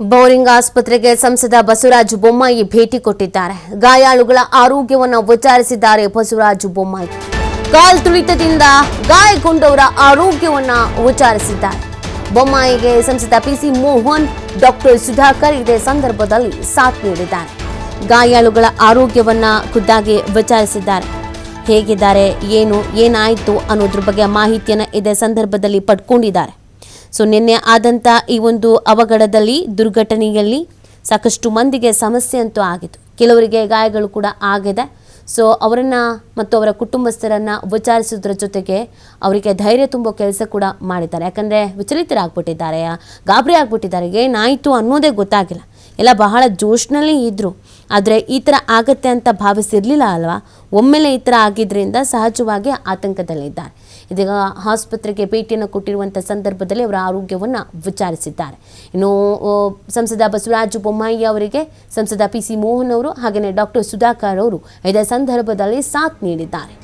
Boring ಆಸ್ಪತ್ರೆಗೆ ಸಂಸದ ಬಸವರಾಜ ಬೊಮ್ಮಾಯಿ ಭೇಟಿ ಕೊಟ್ಟಿದ್ದಾರೆ. ಗಾಯಾಳುಗಳ ಆರೋಗ್ಯವನ್ನು ವಿಚಾರಿಸಿದ್ದಾರೆ ಬಸವರಾಜ ಬೊಮ್ಮಾಯಿ. ಕಾಲ್ ತುಳಿತದಿಂದ ಗಾಯಗೊಂಡವರ ಆರೋಗ್ಯವನ್ನು ವಿಚಾರಿಸಿದ್ದಾರೆ. ಬೊಮ್ಮಾಯಿಗೆ ಸಂಸದ ಪಿಸಿ ಮೋಹನ್, ಡಾಕ್ಟರ್ ಸುಧಾಕರ್ ಇದೇ ಸಂದರ್ಭದಲ್ಲಿ ಸಾಥ್ ನೀಡಿದ್ದಾರೆ. ಗಾಯಾಳುಗಳ ಆರೋಗ್ಯವನ್ನ ಖುದ್ದಾಗಿ ವಿಚಾರಿಸಿದ್ದಾರೆ. ಹೇಗಿದ್ದಾರೆ, ಏನಾಯಿತು ಅನ್ನೋದ್ರ ಬಗ್ಗೆ ಮಾಹಿತಿಯನ್ನು ಇದೇ ಸಂದರ್ಭದಲ್ಲಿ ಪಡ್ಕೊಂಡಿದ್ದಾರೆ. ಸೊ ನಿನ್ನೆ ಆದಂಥ ಈ ಒಂದು ಅವಘಡದಲ್ಲಿ, ದುರ್ಘಟನೆಯಲ್ಲಿ ಸಾಕಷ್ಟು ಮಂದಿಗೆ ಸಮಸ್ಯೆ ಅಂತೂ ಆಗಿತ್ತು. ಕೆಲವರಿಗೆ ಗಾಯಗಳು ಕೂಡ ಆಗಿದೆ. ಸೊ ಅವರನ್ನು ಮತ್ತು ಅವರ ಕುಟುಂಬಸ್ಥರನ್ನು ವಿಚಾರಿಸೋದ್ರ ಜೊತೆಗೆ ಅವರಿಗೆ ಧೈರ್ಯ ತುಂಬೋ ಕೆಲಸ ಕೂಡ ಮಾಡಿದ್ದಾರೆ. ಯಾಕಂದರೆ ವಿಚಲಿತರಾಗ್ಬಿಟ್ಟಿದ್ದಾರೆ, ಗಾಬರಿ ಆಗ್ಬಿಟ್ಟಿದ್ದಾರೆ. ಏನಾಯಿತು ಅನ್ನೋದೇ ಗೊತ್ತಾಗಿಲ್ಲ. ಎಲ್ಲ ಬಹಳ ಜೋಶ್ನಲ್ಲಿ ಇದ್ದರು. ಆದರೆ ಈ ಥರ ಆಗತ್ತೆ ಅಂತ ಭಾವಿಸಿರಲಿಲ್ಲ ಅಲ್ವಾ. ಒಮ್ಮೆಲೆ ಈ ಥರ ಆಗಿದ್ದರಿಂದ ಸಹಜವಾಗಿ ಆತಂಕದಲ್ಲಿದ್ದಾರೆ. ಇದೀಗ ಆಸ್ಪತ್ರೆಗೆ ಭೇಟಿಯನ್ನು ಕೊಟ್ಟಿರುವಂಥ ಸಂದರ್ಭದಲ್ಲಿ ಅವರ ಆರೋಗ್ಯವನ್ನು ವಿಚಾರಿಸಿದ್ದಾರೆ. ಇನ್ನು ಸಂಸದ ಬಸವರಾಜ ಬೊಮ್ಮಾಯಿ ಅವರಿಗೆ ಸಂಸದ ಪಿಸಿ ಮೋಹನ್ ಅವರು ಹಾಗೆಯೇ ಡಾಕ್ಟರ್ ಸುಧಾಕರ್ ಅವರು ಇದೇ ಸಂದರ್ಭದಲ್ಲಿ ಸಾಥ್ ನೀಡಿದ್ದಾರೆ.